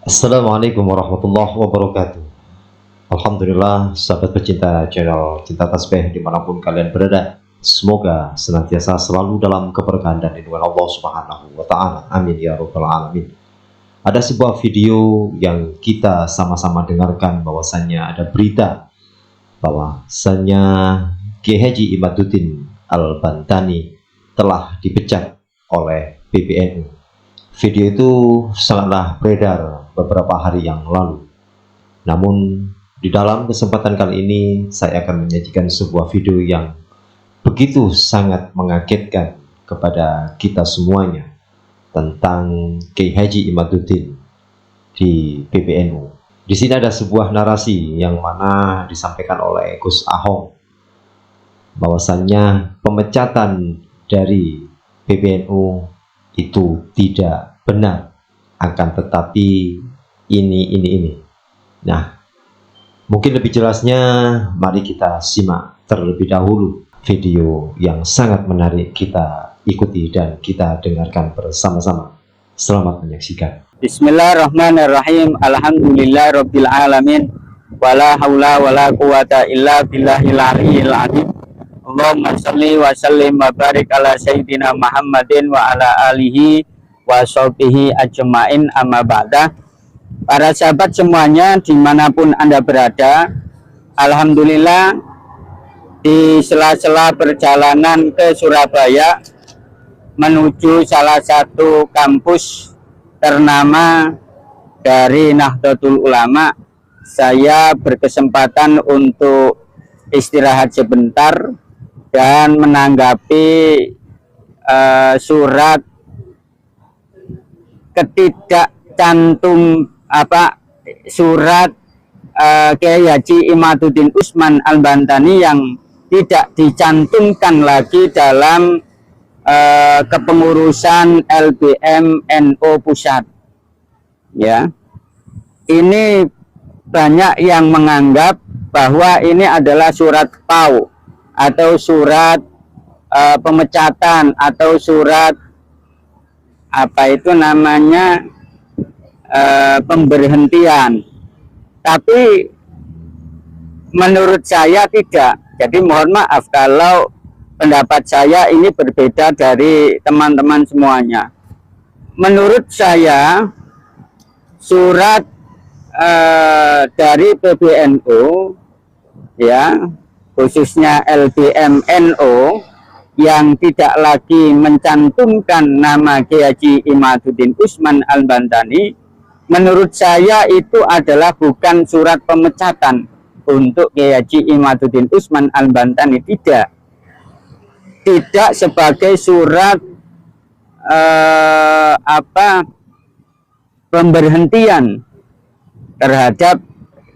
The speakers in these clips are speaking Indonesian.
Assalamualaikum warahmatullahi wabarakatuh. Alhamdulillah, sahabat pecinta channel Cinta Tasbih dimanapun kalian berada, semoga senantiasa selalu dalam keberkahan dan lindungan Allah Subhanahu wa Ta'ala. Amin ya Rabbal 'Alamin. Ada sebuah video yang kita sama-sama dengarkan, bahwasannya ada berita bahwasannya Kiai Haji Imaduddin Al-Bantani telah dipecat oleh PBNU. Video itu sangatlah beredar beberapa hari yang lalu. Namun di dalam kesempatan kali ini saya akan menyajikan sebuah video yang begitu sangat mengagetkan kepada kita semuanya tentang Kiai Haji Imaduddin di PBNU. Di sini ada sebuah narasi yang mana disampaikan oleh Gus Ahok, bahwasannya pemecatan dari PBNU itu tidak benar, akan tetapi ini. Nah, mungkin lebih jelasnya mari kita simak terlebih dahulu video yang sangat menarik, kita ikuti dan kita dengarkan bersama-sama. Selamat menyaksikan. Bismillahirrahmanirrahim. Alhamdulillah rabbil alamin. Wala haula wala quwata illa billahil aliyyil azim. Allahumma shalli wa sallim wa barik ala sayyidina Muhammadin wa ala alihi wa sahbihi ajma'in, amma ba'da. Para sahabat semuanya dimanapun Anda berada, alhamdulillah di sela-sela perjalanan ke Surabaya menuju salah satu kampus ternama dari Nahdlatul Ulama, saya berkesempatan untuk istirahat sebentar dan menanggapi surat surat Kiai Haji Imaduddin Usman Al-Bantani yang tidak dicantumkan lagi dalam kepengurusan LBM NU Pusat. Ya, ini banyak yang menganggap bahwa ini adalah surat PAU atau surat pemecatan atau surat pemberhentian. Tapi menurut saya tidak. Jadi mohon maaf kalau pendapat saya ini berbeda dari teman-teman semuanya. Menurut saya surat dari PBNU, ya, khususnya LBM NU, yang tidak lagi mencantumkan nama Kiai Haji Imaduddin Usman Al-Bantani, menurut saya itu adalah bukan surat pemecatan untuk Kiai Haji Imaduddin Usman Al-Bantani. Tidak sebagai surat pemberhentian terhadap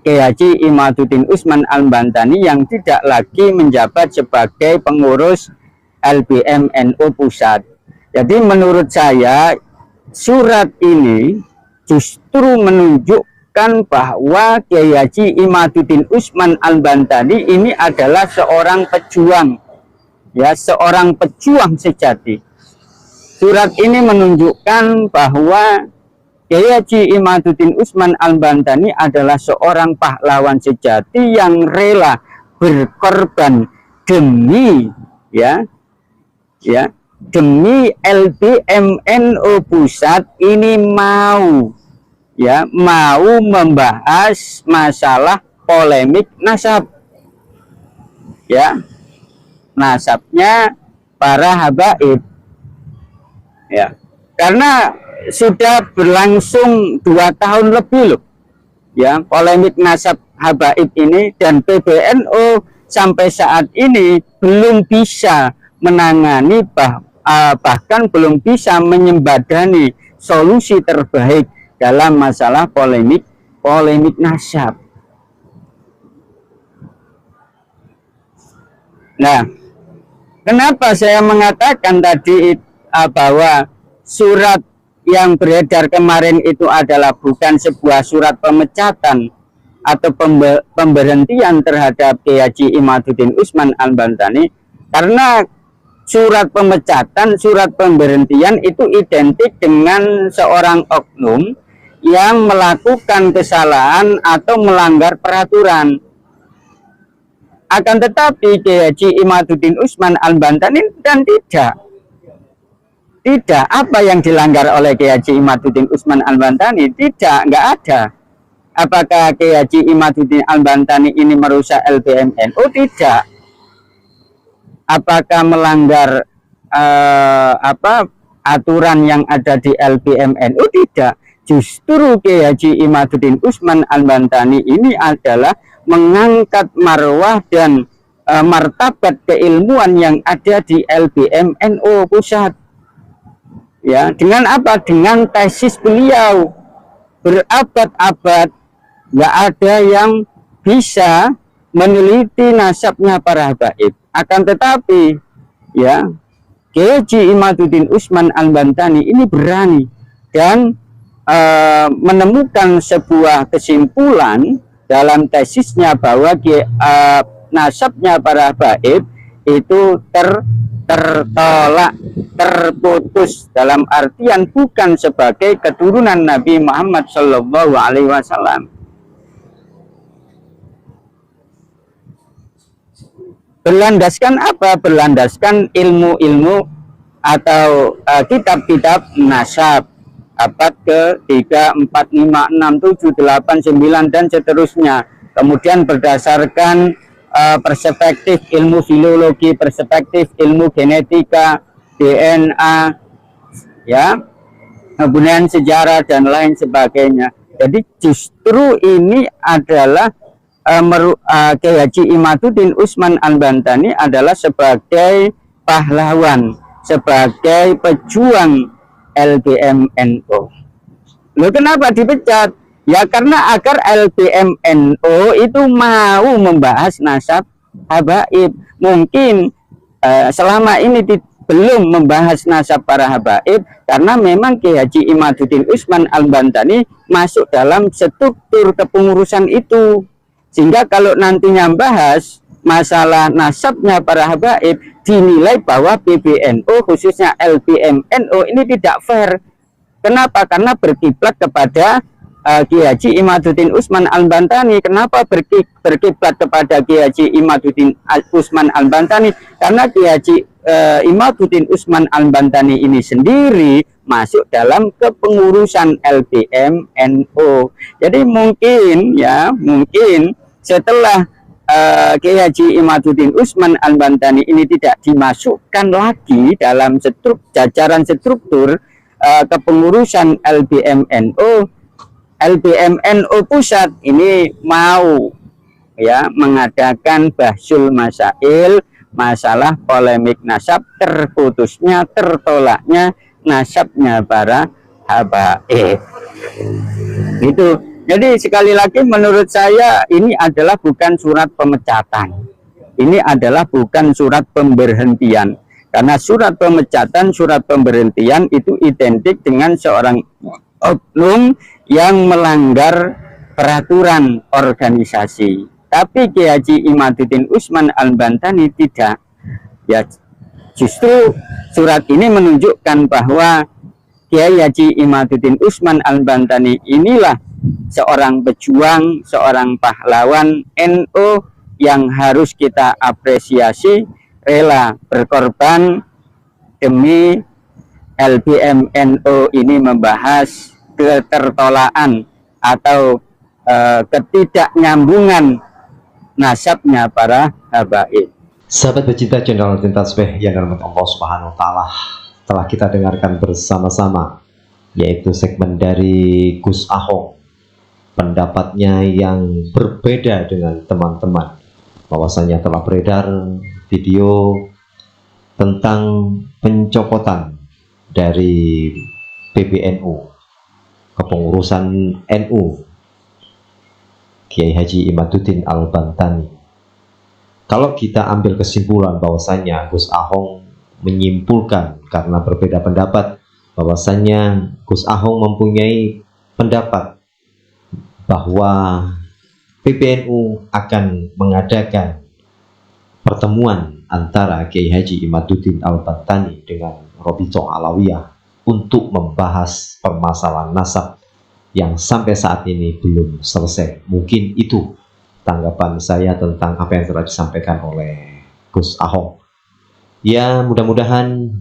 Kiai Haji Imaduddin Usman Al-Bantani yang tidak lagi menjabat sebagai pengurus LBM NU Pusat. Jadi menurut saya surat ini justru menunjukkan bahwa Kiai Haji Imaduddin Usman Al-Bantani ini adalah seorang pejuang, ya, seorang pejuang sejati. Surat ini menunjukkan bahwa Kiai Haji Imaduddin Usman Al-Bantani adalah seorang pahlawan sejati yang rela berkorban demi demi LBM NU Pusat ini mau membahas masalah polemik nasab, ya, nasabnya para habaib, ya, karena sudah berlangsung 2 tahun lebih loh, ya, polemik nasab habaib ini, dan PBNU sampai saat ini belum bisa menangani, bahkan belum bisa menyembadani solusi terbaik dalam masalah polemik nasab. Nah, kenapa saya mengatakan tadi bahwa surat yang beredar kemarin itu adalah bukan sebuah surat pemecatan atau pemberhentian terhadap Kiai Haji Imaduddin Usman Al-Bantani? Karena surat pemecatan, surat pemberhentian itu identik dengan seorang oknum yang melakukan kesalahan atau melanggar peraturan. Akan tetapi Kiai Haji Imaduddin Usman Al-Bantani dan tidak apa yang dilanggar oleh Kiai Haji Imaduddin Usman Al-Bantani, nggak ada. Apakah Kiai Haji Imaduddin Al-Bantani ini merusak LBMNU? Tidak. Apakah melanggar aturan yang ada di LBMNU? Tidak. Justru Kiai Haji Imaduddin Usman Al-Bantani ini adalah mengangkat marwah dan martabat keilmuan yang ada di LBMNU pusat. Ya, dengan apa? Dengan tesis beliau berabad-abad nggak ada yang bisa meneliti nasabnya para habaib. Akan tetapi ya, Kiai Haji Imaduddin Usman Al-Bantani ini berani dan menemukan sebuah kesimpulan dalam tesisnya bahwa nasabnya para habaib itu tertolak, terputus, dalam artian bukan sebagai keturunan Nabi Muhammad Shallallahu Alaihi Wasallam. Berlandaskan apa? Berlandaskan ilmu-ilmu atau kitab-kitab nasab abad ke-3, 4, 5, 6, 7, 8, 9 dan seterusnya. Kemudian berdasarkan perspektif ilmu filologi, perspektif ilmu genetika, DNA, ya, kemudian sejarah dan lain sebagainya. Jadi justru ini adalah Kiai Haji Imaduddin Usman Al-Bantani adalah sebagai pahlawan, sebagai pejuang LBMNU. Loh, kenapa dipecat? Ya karena agar LBMNU itu mau membahas nasab habaib. Mungkin selama ini belum membahas nasab para habaib karena memang Kiai Haji Imaduddin Usman Al-Bantani masuk dalam struktur kepengurusan itu. Sehingga kalau nantinya membahas masalah nasabnya para habaib, dinilai bahwa PBNU khususnya LBMNU ini tidak fair. Kenapa? Karena berkiblat kepada Kiai Haji Imaduddin Usman Al-Bantani. Kenapa berkiblat kepada Kiai Haji Imaduddin Usman Al-Bantani? Karena Kiai Haji Imaduddin Usman Al-Bantani ini sendiri masuk dalam kepengurusan LBMNU. Jadi mungkin setelah Kiai Haji Imaduddin Usman Al-Bantani ini tidak dimasukkan lagi dalam jajaran struktur kepengurusan LBMNU pusat ini mau ya mengadakan bahsul masail masalah polemik nasab, terputusnya, tertolaknya nasabnya para habaib. Itu. Jadi sekali lagi menurut saya ini adalah bukan surat pemecatan. Ini adalah bukan surat pemberhentian. Karena surat pemecatan, surat pemberhentian itu identik dengan seorang oknum yang melanggar peraturan organisasi. Tapi Kiai Haji Imaduddin Usman Al-Bantani tidak. Ya, justru surat ini menunjukkan bahwa Kiai Haji Imaduddin Usman Al-Bantani inilah seorang pejuang, seorang pahlawan NU yang harus kita apresiasi, rela berkorban demi LBMNU ini membahas ketertolaan atau ketidaknyambungan nasabnya para habaib. Sahabat pecinta channel Tinta Tasbih yang dirahmati Allah Subhanahu wa taala, telah kita dengarkan bersama-sama yaitu segmen dari Gus Ahong. Pendapatnya yang berbeda dengan teman-teman, bahwasanya telah beredar video tentang pencopotan dari PBNU, kepengurusan NU, Kiai Haji Imaduddin Al-Bantani. Kalau kita ambil kesimpulan bahwasanya Gus Ahong menyimpulkan karena berbeda pendapat, bahwasanya Gus Ahong mempunyai pendapat bahwa PBNU akan mengadakan pertemuan antara Kiai Haji Imaduddin Al-Bantani dengan Robitoh Alawiyah untuk membahas permasalahan nasab yang sampai saat ini belum selesai. Mungkin itu tanggapan saya tentang apa yang telah disampaikan oleh Gus Ahok. Ya, mudah-mudahan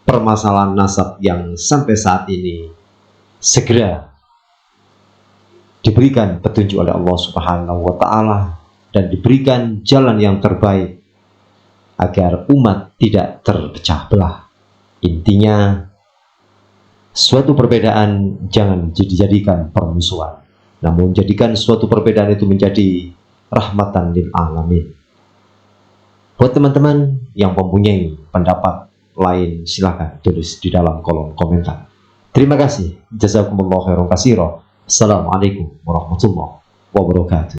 permasalahan nasab yang sampai saat ini segera diberikan petunjuk oleh Allah Subhanahu wa Ta'ala dan diberikan jalan yang terbaik agar umat tidak terpecah belah. Intinya, suatu perbedaan jangan dijadikan permusuhan, namun jadikan suatu perbedaan itu menjadi rahmatan lil alamin. Buat teman-teman yang mempunyai pendapat lain, silakan tulis di dalam kolom komentar. Terima kasih. Jazakumullahu khairan katsira. Assalamualaikum warahmatullahi wabarakatuh.